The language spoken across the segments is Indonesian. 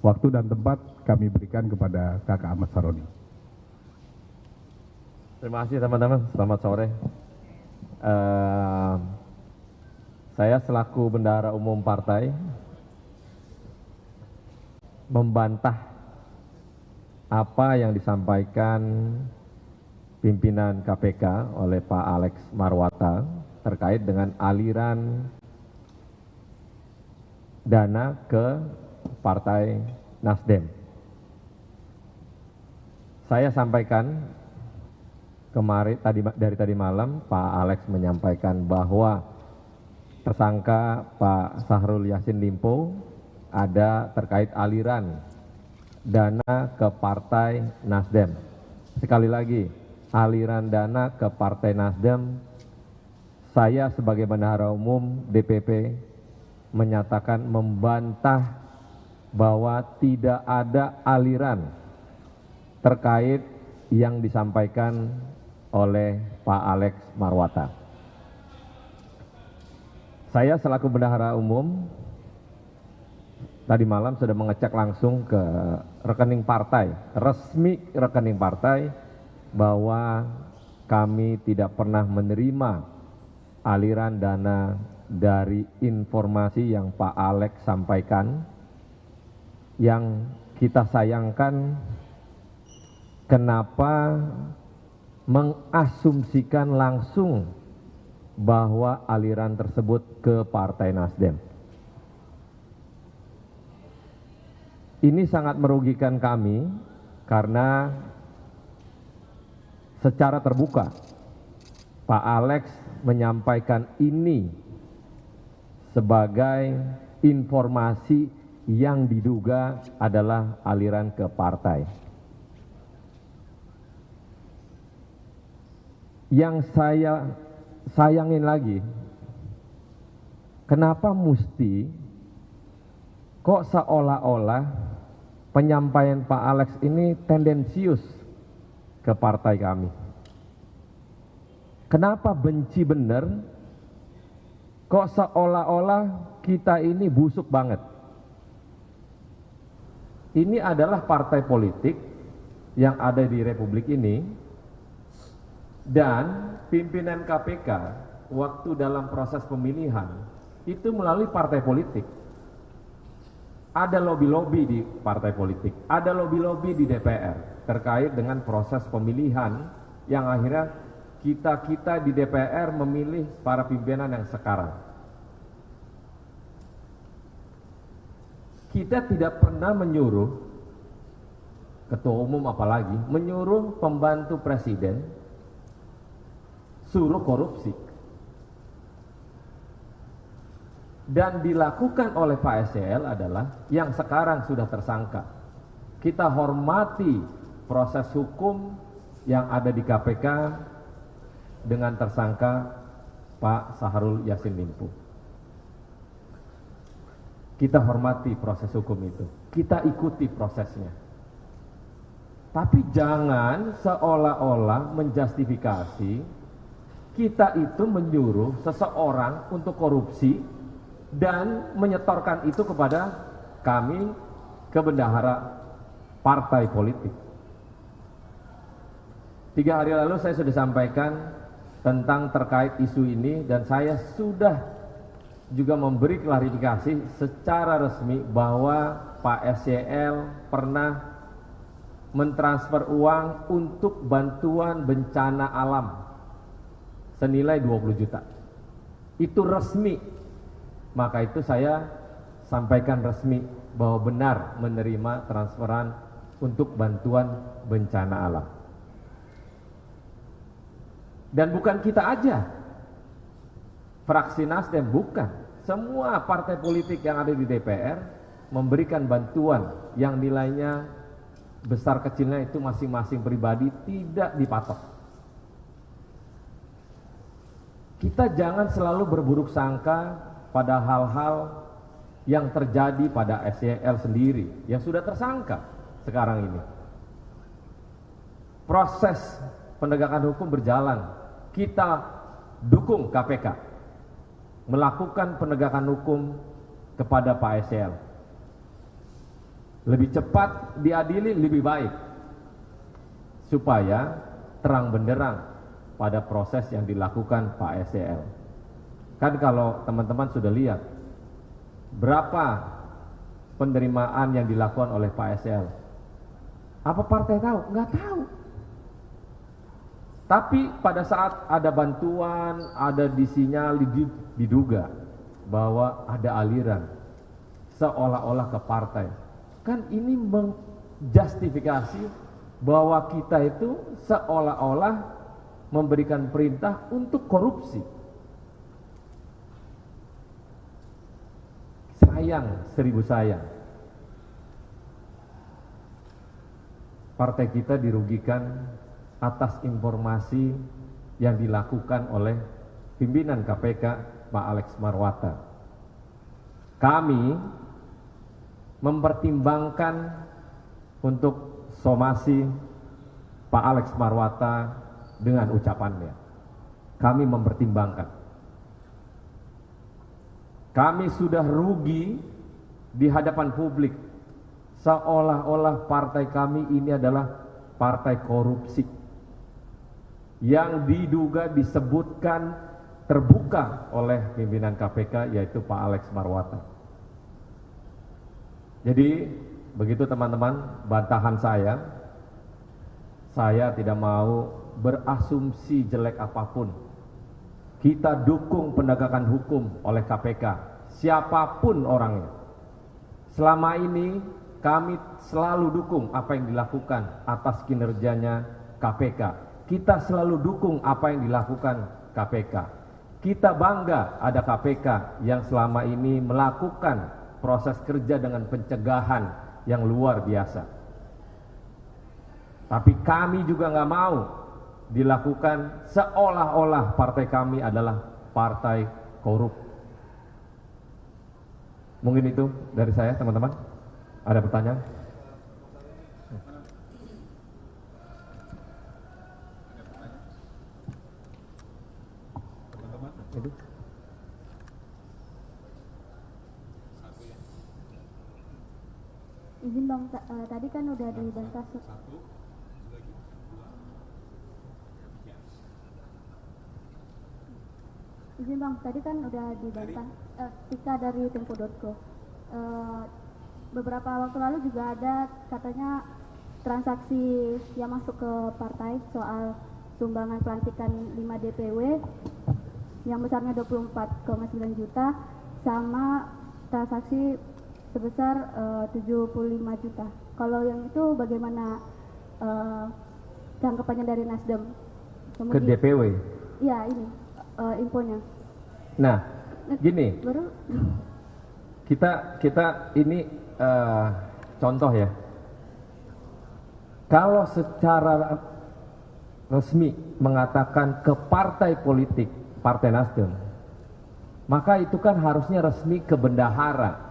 Waktu dan tempat kami berikan kepada Kakak Ahmad Saroni. Terima kasih teman-teman, selamat sore. Saya selaku Bendahara Umum Partai membantah apa yang disampaikan pimpinan KPK oleh Pak Alex Marwata terkait dengan aliran dana ke Partai Nasdem. Saya sampaikan kemarin dari tadi malam Pak Alex menyampaikan bahwa tersangka Pak Syahrul Yassin Limpo ada terkait aliran dana ke Partai Nasdem. Sekali lagi, aliran dana ke Partai Nasdem, saya sebagai Bendahara Umum DPP menyatakan membantah bahwa tidak ada aliran terkait yang disampaikan oleh Pak Alex Marwata. Saya selaku Bendahara Umum tadi malam sudah mengecek langsung ke rekening partai, resmi rekening partai, bahwa kami tidak pernah menerima aliran dana dari informasi yang Pak Alex sampaikan. Yang kita sayangkan, kenapa mengasumsikan langsung bahwa aliran tersebut ke Partai Nasdem. Ini sangat merugikan kami karena secara terbuka Pak Alex menyampaikan ini sebagai informasi yang diduga adalah aliran ke partai. Yang saya sayangin lagi, kenapa mesti kok seolah-olah penyampaian Pak Alex ini tendensius ke partai kami? Kenapa benci bener? Kok seolah-olah kita ini busuk banget? Ini adalah partai politik yang ada di Republik ini, dan pimpinan KPK waktu dalam proses pemilihan itu melalui partai politik. Ada lobby-lobby di partai politik, ada lobby-lobby di DPR terkait dengan proses pemilihan yang akhirnya kita di DPR memilih para pimpinan yang sekarang. Kita tidak pernah menyuruh, ketua umum apalagi, menyuruh pembantu presiden suruh korupsi. Dan dilakukan oleh Pak SCL adalah yang sekarang sudah tersangka. Kita hormati proses hukum yang ada di KPK dengan tersangka Pak Syahrul Yassin Limpo. Kita hormati proses hukum itu, kita ikuti prosesnya. Tapi jangan seolah-olah menjustifikasi kita itu menyuruh seseorang untuk korupsi dan menyetorkan itu kepada kami, ke bendahara partai politik. 3 hari lalu saya sudah sampaikan tentang terkait isu ini, dan saya sudah juga memberi klarifikasi secara resmi bahwa Pak SCL pernah mentransfer uang untuk bantuan bencana alam senilai 20 juta. Itu resmi. Maka itu saya sampaikan resmi bahwa benar menerima transferan untuk bantuan bencana alam. Dan bukan kita aja, fraksi Nasdem, bukan. Semua partai politik yang ada di DPR memberikan bantuan yang nilainya besar kecilnya itu masing-masing pribadi tidak dipatok. Kita jangan selalu berburuk sangka pada hal-hal yang terjadi pada SCL sendiri yang sudah tersangka sekarang ini. Proses penegakan hukum berjalan, kita dukung KPK melakukan penegakan hukum kepada Pak SCL. lebih cepat diadili lebih baik, supaya terang benderang pada proses yang dilakukan Pak SEL. Kan kalau teman-teman sudah lihat berapa penerimaan yang dilakukan oleh Pak SEL, apa partai tahu? Nggak tahu. Tapi pada saat ada bantuan, ada disinyal, diduga bahwa ada aliran seolah-olah ke partai. Kan ini menjustifikasi bahwa kita itu seolah-olah memberikan perintah untuk korupsi. Sayang, seribu sayang. Partai kita dirugikan atas informasi yang dilakukan oleh pimpinan KPK Pak Alex Marwata. Kami mempertimbangkan untuk somasi Pak Alex Marwata dengan ucapannya. Kami mempertimbangkan. Kami sudah rugi di hadapan publik, seolah-olah partai kami ini adalah partai korupsi yang diduga disebutkan terbuka oleh pimpinan KPK, yaitu Pak Alex Marwata. Jadi begitu teman-teman, bantahan saya tidak mau berasumsi jelek apapun. Kita dukung penegakan hukum oleh KPK, siapapun orangnya. Selama ini kami selalu dukung apa yang dilakukan atas kinerjanya KPK. Kita selalu dukung apa yang dilakukan KPK. Kita bangga ada KPK yang selama ini melakukan proses kerja dengan pencegahan yang luar biasa. Tapi kami juga nggak mau dilakukan seolah-olah partai kami adalah partai korup. Mungkin itu dari saya, teman-teman. Ada pertanyaan? Itu. Izin Bang, tadi kan udah dibantah. Izin Bang, tadi kan udah dibantah. Tika dari Tempo.co. Beberapa waktu lalu juga ada katanya transaksi yang masuk ke partai soal sumbangan pelantikan 5 DPW yang besarnya 24,9 juta sama transaksi sebesar 75 juta. Kalau yang itu bagaimana tanggapannya dari Nasdem? Ke DPW? Iya, ini infonya. Nah, gini. Baru kita ini contoh ya. Kalau secara resmi mengatakan ke partai politik, Partai Nasdem, maka itu kan harusnya resmi ke bendahara.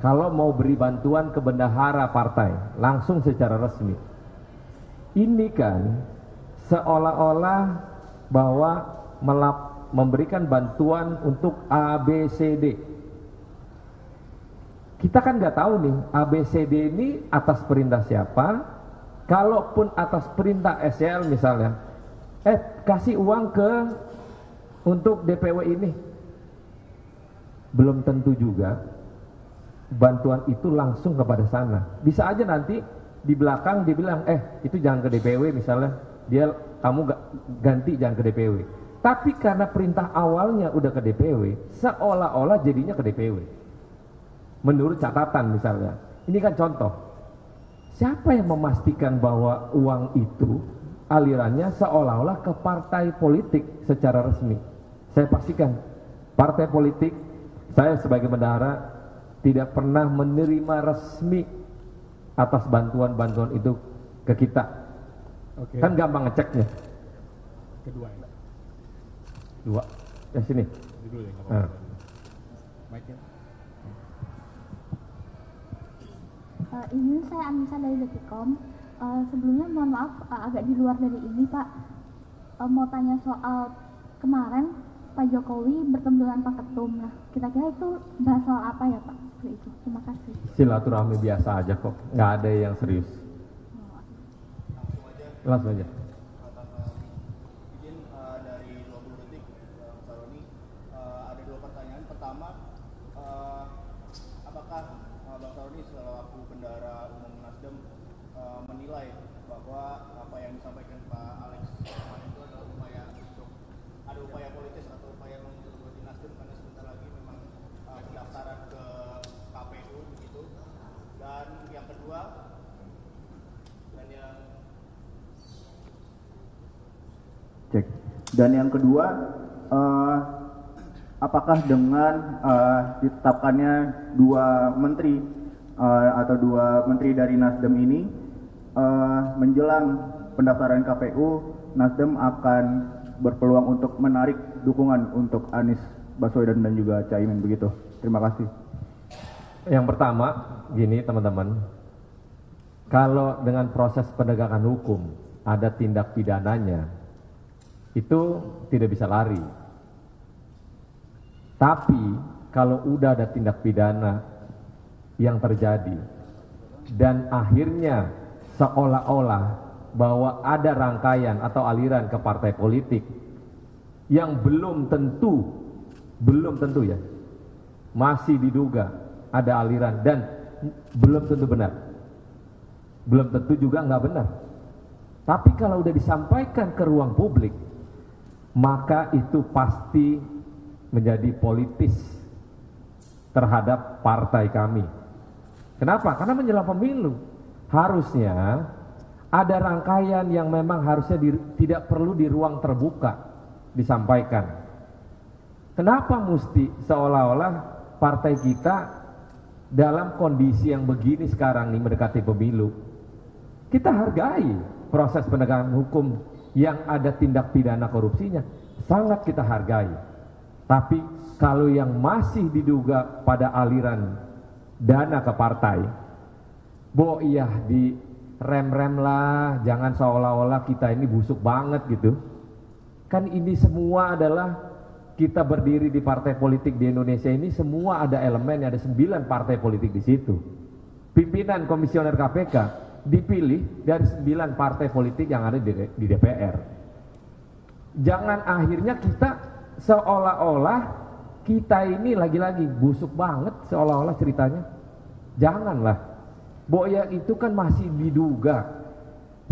Kalau mau beri bantuan ke bendahara partai, langsung secara resmi. Ini kan seolah-olah bahwa memberikan bantuan untuk ABCD. Kita kan nggak tahu nih ABCD ini atas perintah siapa. Kalaupun atas perintah SEL misalnya, kasih uang untuk DPW ini, belum tentu juga bantuan itu langsung kepada sana. Bisa aja nanti di belakang dibilang, itu jangan ke DPW misalnya, kamu ganti jangan ke DPW. Tapi karena perintah awalnya udah ke DPW, seolah-olah jadinya ke DPW. Menurut catatan misalnya, ini kan contoh. Siapa yang memastikan bahwa uang itu alirannya seolah-olah ke partai politik secara resmi? Saya pastikan, partai politik, saya sebagai bendahara tidak pernah menerima resmi atas bantuan-bantuan itu ke kita. Oke. Kan gampang ngeceknya. Kedua ya. Dua, sini. Dulu ya, nggak apa-apa. Mic-nya. Ini saya Anissa dari Detikom. Sebelumnya mohon maaf agak di luar dari ini Pak. Mau tanya soal kemarin Pak Jokowi bertemu dengan Pak Ketum. Nah, kira-kira itu bahas soal apa ya Pak? Seperti itu. Terima kasih. Silaturahmi biasa aja kok, nggak ada yang serius. Langsung aja. Izin dari 20 detik, Mas Saroni, ada dua pertanyaan. Pertama, apakah Bang Saroni selaku bendahara umum Nasdem menilai bahwa apa yang disampaikan Pak Alex kemarin itu adalah upaya untuk ada upaya politis atau upaya menggerogoti Nasdem karena sebentar lagi memang pendaftaran ke KPU begitu. Dan yang kedua, Dan yang kedua, apakah dengan ditetapkannya dua menteri atau dua menteri dari Nasdem ini menjelang pendaftaran KPU, Nasdem akan berpeluang untuk menarik dukungan untuk Anies Baswedan dan juga Caimin begitu? Terima kasih. Yang pertama, gini teman-teman, kalau dengan proses penegakan hukum ada tindak pidananya, itu tidak bisa lari. Tapi kalau udah ada tindak pidana yang terjadi dan akhirnya seolah-olah bahwa ada rangkaian atau aliran ke partai politik yang belum tentu ya, masih diduga ada aliran dan belum tentu benar, belum tentu juga nggak benar. Tapi kalau udah disampaikan ke ruang publik, maka itu pasti menjadi politis terhadap partai kami. Kenapa? Karena menjelang pemilu harusnya ada rangkaian yang memang harusnya tidak perlu di ruang terbuka disampaikan. Kenapa mesti seolah-olah partai kita dalam kondisi yang begini sekarang nih mendekati pemilu? Kita hargai proses penegakan hukum yang ada tindak pidana korupsinya, sangat kita hargai. Tapi kalau yang masih diduga pada aliran dana ke partai, iya di rem-rem lah, jangan seolah-olah kita ini busuk banget gitu. Kan ini semua adalah kita berdiri di partai politik di Indonesia ini semua ada elemen, ada 9 partai politik di situ. Pimpinan komisioner KPK dipilih dari 9 partai politik yang ada di DPR. Jangan akhirnya kita seolah-olah kita ini lagi-lagi busuk banget seolah-olah ceritanya. Janganlah. Ya itu kan masih diduga.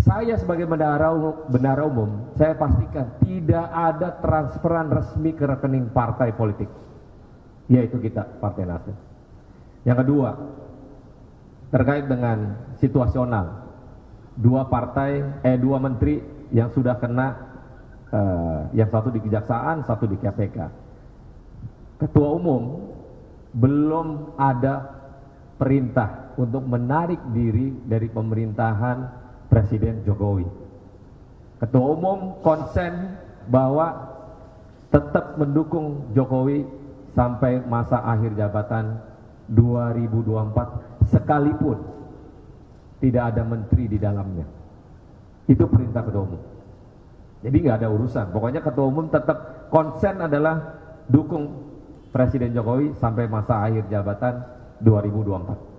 Saya sebagai bendahara umum, saya pastikan tidak ada transferan resmi ke rekening partai politik, yaitu kita Partai Nasdem. Yang kedua, terkait dengan situasional, dua menteri yang sudah kena, yang satu di Kejaksaan, satu di KPK. Ketua umum belum ada perintah untuk menarik diri dari pemerintahan Presiden Jokowi. Ketua umum konsen bahwa tetap mendukung Jokowi sampai masa akhir jabatan 2024 sekalipun tidak ada menteri di dalamnya. Itu perintah ketua umum. Jadi nggak ada urusan. Pokoknya ketua umum tetap konsen adalah dukung Presiden Jokowi sampai masa akhir jabatan 2024.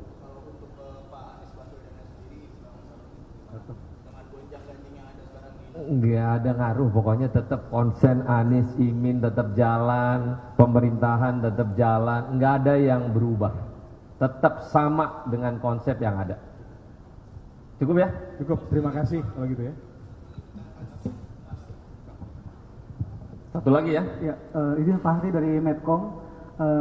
Nggak ada ngaruh, pokoknya tetap konsen Anies, Imin tetap jalan, pemerintahan tetap jalan, nggak ada yang berubah, tetap sama dengan konsep yang ada. Cukup ya? Cukup, terima kasih kalau gitu ya. Satu lagi ya? Ya, izin Fahri dari Medcom,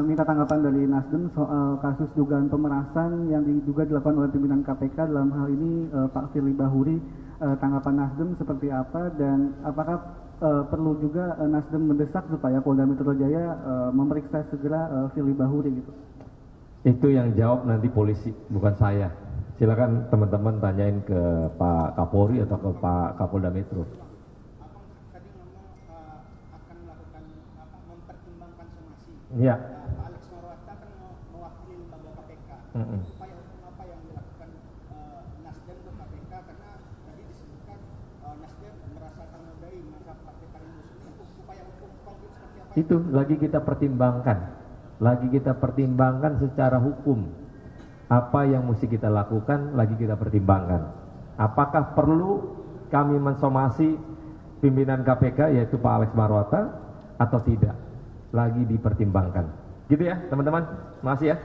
minta tanggapan dari Nasdem soal kasus dugaan pemerasan yang diduga dilakukan oleh pimpinan KPK, dalam hal ini Pak Firly Bahuri. Tanggapan Nasdem seperti apa, dan apakah perlu juga Nasdem mendesak supaya Polda Metro Jaya memeriksa segera Firly Bahuri gitu? Itu yang jawab nanti polisi, bukan saya. Silakan teman-teman tanyain ke Pak Kapolri atau ke Pak Kapolda Metro. Tadi ngomong akan melakukan mempertimbangkan somasi. Iya. Pak Alex Marwata kan mewakili lembaga KPK. Upaya hukum apa yang dilakukan Nasdem ke KPK, karena tadi disebutkan Nasdem merasa ternodai masa Partai Parindus ini. Upaya hukum konkret seperti apa Itu lagi kita pertimbangkan. Lagi kita pertimbangkan secara hukum. Apa yang mesti kita lakukan lagi kita pertimbangkan. Apakah perlu kami mensomasi pimpinan KPK yaitu Pak Alex Marwata atau tidak? Lagi dipertimbangkan. Gitu ya teman-teman. Makasih ya.